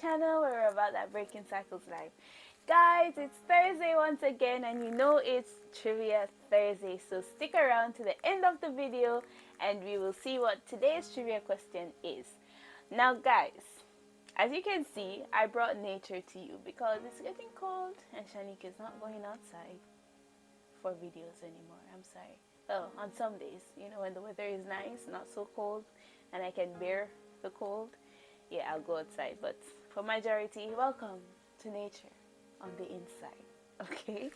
channel where we're about that breaking cycles life. Guys, it's Thursday once again, and you know it's Trivia Thursday, so stick around to the end of the video and we will see what today's trivia question is. Now guys, as you can see, I brought nature to you because it's getting cold and Shanique is not going outside for videos anymore. I'm sorry. Well, on some days, you know, when the weather is nice, not so cold, and I can bear the cold, yeah, I'll go outside. But for majority, welcome to nature on the inside. Okay?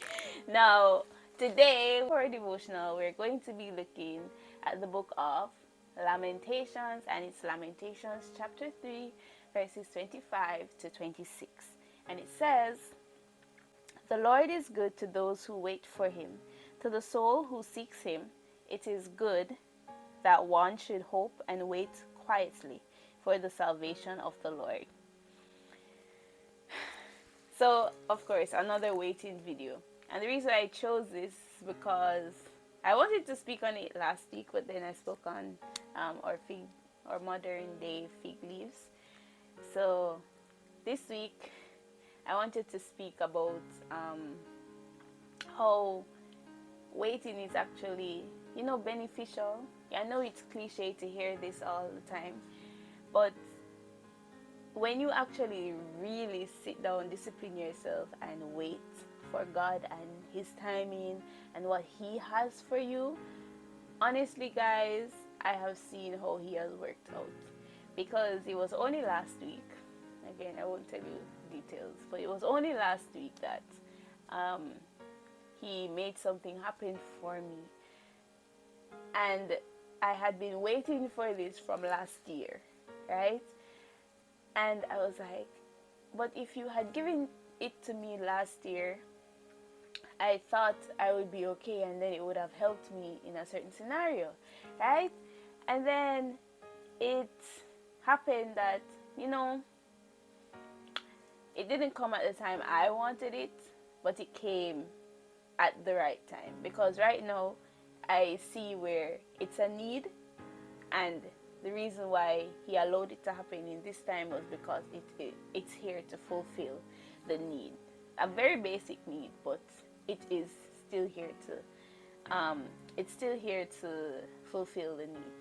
Now, today for our devotional, we're going to be looking at the book of Lamentations, and it's Lamentations chapter 3, verses 25 to 26. And it says, "The Lord is good to those who wait for him. To the soul who seeks him, it is good that one should hope and wait quietly for the salvation of the Lord." So, of course, another waiting video. And the reason I chose this is because I wanted to speak on it last week, but then I spoke on our modern day fig leaves. So, this week, I wanted to speak about how waiting is actually, you know, beneficial. I know it's cliche to hear this all the time, but when you actually really sit down, discipline yourself, and wait for God and his timing and what he has for you, honestly guys, I have seen how he has worked out. Because it was only last week, again, I won't tell you details, but it was only last week that he made something happen for me. And I had been waiting for this from last year, right? And I was like, but if you had given it to me last year, I thought I would be okay, and then it would have helped me in a certain scenario, right? And then it happened that, you know, it didn't come at the time I wanted it, but it came at the right time. Because right now, I see where it's a need, and the reason why he allowed it to happen in this time was because it's here to fulfill the need. A very basic need, but it is still here to fulfill the need.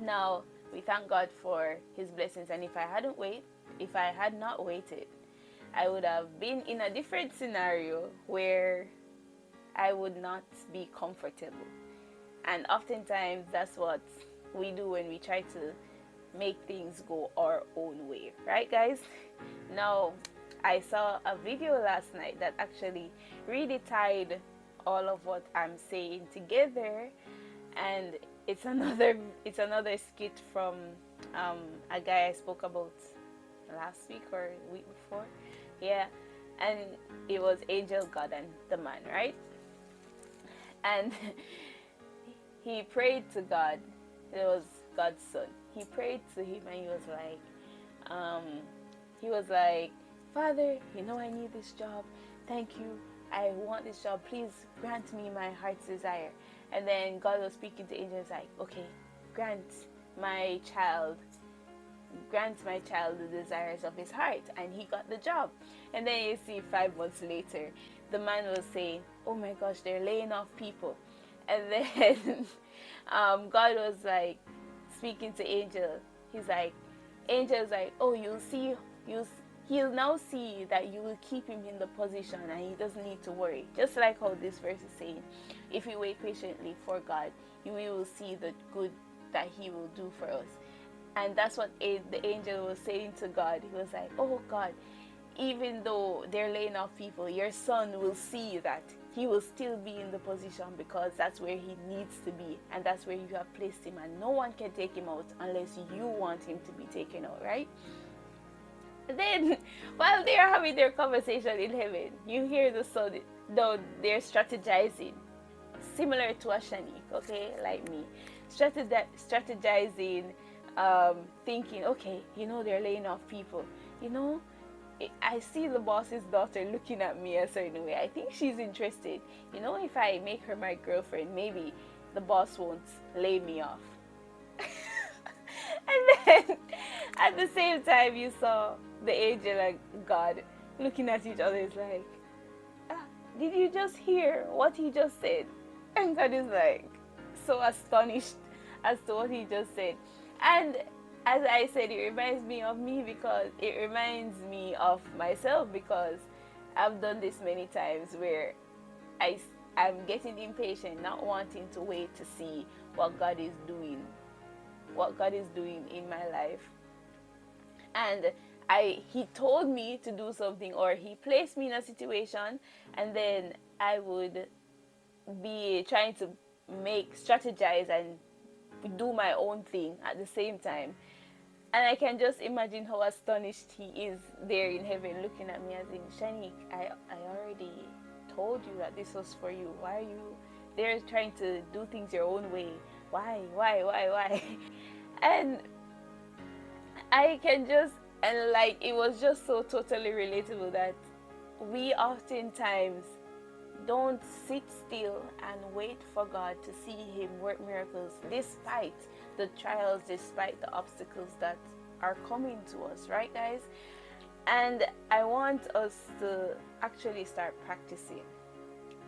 Now, we thank God for his blessings, and if I had not waited, I would have been in a different scenario where I would not be comfortable. And oftentimes that's what we do when we try to make things go our own way, right guys? Now, I saw a video last night that actually really tied all of what I'm saying together, and it's another skit from a guy I spoke about last week or week before, yeah, and it was Angel, God, and the man, right? And he prayed to God. It was God's son. He prayed to him, and he was like, "Father, you know I need this job. Thank you. I want this job. Please grant me my heart's desire." And then God was speaking to angels like, "Okay, grant my child the desires of his heart." And he got the job. And then you see 5 months later, the man was saying, "Oh my gosh, they're laying off people." And then God was like speaking to Angel. He's like, Angel's like, "Oh, he'll now see that you will keep him in the position, and he doesn't need to worry." Just like how this verse is saying, if we wait patiently for God, we will see the good that he will do for us. And that's what the angel was saying to God. He was like, "Oh God, even though they're laying off people, your son will see that he will still be in the position, because that's where he needs to be, and that's where you have placed him, and no one can take him out unless you want him to be taken out," right? Then, while they're having their conversation in heaven, you hear the son, though they're strategizing, similar to a Shanique, okay, like me, strategizing, thinking, okay, you know, they're laying off people, you know, I see the boss's daughter looking at me a certain way. I think she's interested. You know, if I make her my girlfriend, maybe the boss won't lay me off. And then at the same time, you saw the angel and God looking at each other is like, ah, did you just hear what he just said? And God is like so astonished as to what he just said. And as I said, it reminds me of me, because it reminds me of myself, because I've done this many times where I, I'm getting impatient, not wanting to wait to see what God is doing, what God is doing in my life. And he told me to do something, or he placed me in a situation, and then I would be trying to strategize and do my own thing at the same time. And I can just imagine how astonished he is there in heaven, looking at me as in, Shanique, I already told you that this was for you. Why are you there trying to do things your own way? Why? And I can just, and like, it was just so totally relatable that we oftentimes don't sit still and wait for God to see him work miracles, despite the trials, despite the obstacles that are coming to us, right, guys? And I want us to actually start practicing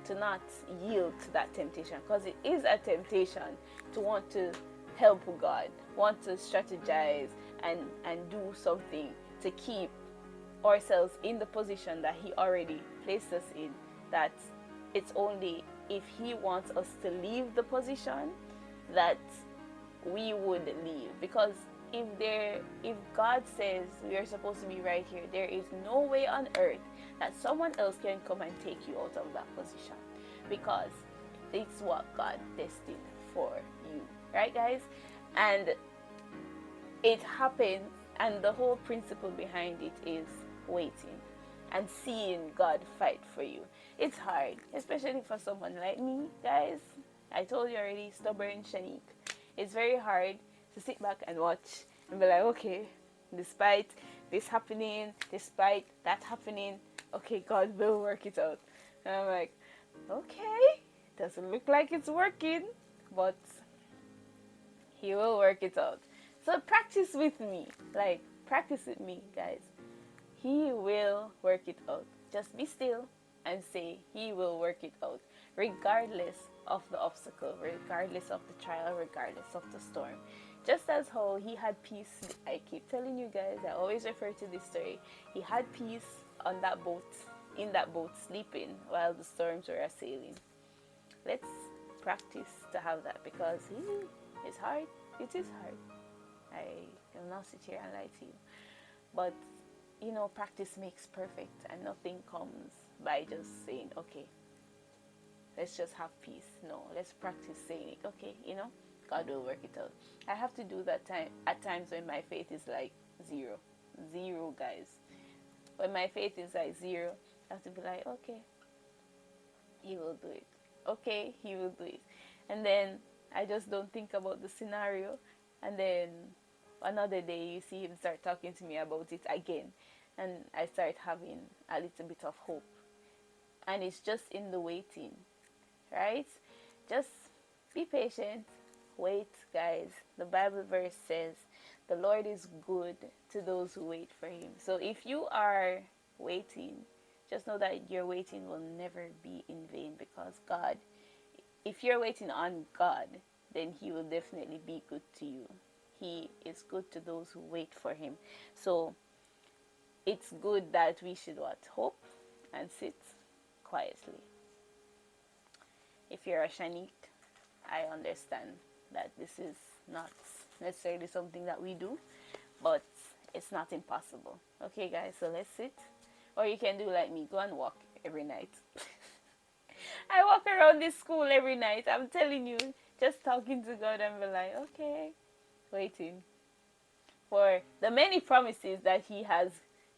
to not yield to that temptation, because it is a temptation to want to help God, want to strategize and do something to keep ourselves in the position that he already placed us in. That it's only if he wants us to leave the position that we would leave. Because if God says we are supposed to be right here, there is no way on earth that someone else can come and take you out of that position, because it's what God destined for you, right, guys? And it happens, and the whole principle behind it is waiting and seeing God fight for you. It's hard, especially for someone like me, guys. I told you already, stubborn Shanique. It's very hard to sit back and watch and be like, okay, despite this happening, despite that happening, okay, God will work it out. And I'm like, okay, doesn't look like it's working, but he will work it out. So practice with me. Like, practice with me, guys. He will work it out. Just be still and say, he will work it out, regardless of the obstacle, regardless of the trial, regardless of the storm. Just as how he had peace, I keep telling you guys, I always refer to this story. He had peace on that boat, in that boat, sleeping while the storms were assailing. Let's practice to have that, because it's hard. It is hard. I will not sit here and lie to you. But, you know, practice makes perfect, and nothing comes by just saying, okay, let's just have peace. No, let's practice saying it. Okay, you know, God will work it out. I have to do that at times when my faith is like zero, guys. When my faith is like zero, I have to be like, okay, he will do it. Okay, he will do it. And then I just don't think about the scenario, and then another day you see him start talking to me about it again, and I start having a little bit of hope. And it's just in the waiting, right? Just be patient. Wait, guys. The Bible verse says the Lord is good to those who wait for him. So if you are waiting, just know that your waiting will never be in vain, because God, if you're waiting on God, then he will definitely be good to you. He is good to those who wait for him. So it's good that we should hope and sit quietly. If you're a Shanique, I understand that this is not necessarily something that we do, but it's not impossible. Okay, guys, so let's sit. Or you can do like me, go and walk every night. I walk around this school every night. I'm telling you, just talking to God and be like, okay, waiting for the many promises that he has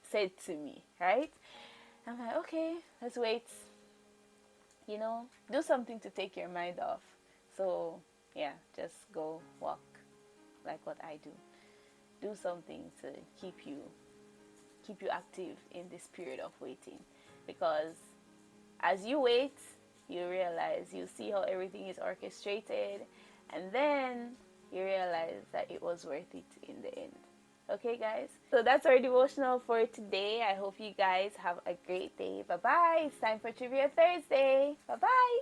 said to me, right? I'm like, okay, let's wait. You know, do something to take your mind off. So, yeah, just go walk like what I do. Do something to keep you active in this period of waiting. Because as you wait, you realize, you see how everything is orchestrated, and then you realize that it was worth it in the end. Okay, guys? So that's our devotional for today. I hope you guys have a great day. Bye-bye. It's time for Trivia Thursday. Bye-bye.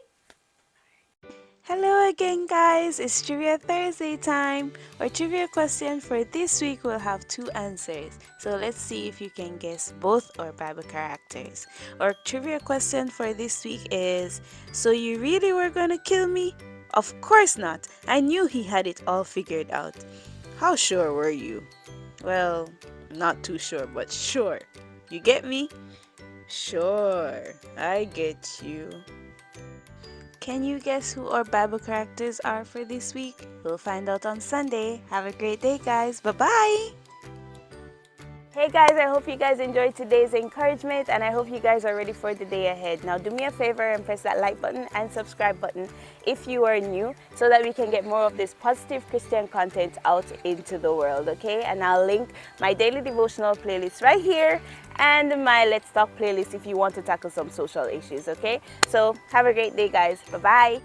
Hello again, guys. It's Trivia Thursday time. Our trivia question for this week will have two answers. So let's see if you can guess both our Bible characters. Our trivia question for this week is, so you really were going to kill me? Of course not. I knew he had it all figured out. How sure were you? Well, not too sure, but sure. You get me? Sure, I get you. Can you guess who our Bible characters are for this week? We'll find out on Sunday. Have a great day, guys. Bye-bye. Hey guys, I hope you guys enjoyed today's encouragement and I hope you guys are ready for the day ahead. Now do me a favor and press that like button and subscribe button if you are new so that we can get more of this positive Christian content out into the world, okay? And I'll link my daily devotional playlist right here and my Let's Talk playlist if you want to tackle some social issues, okay? So have a great day, guys. Bye-bye.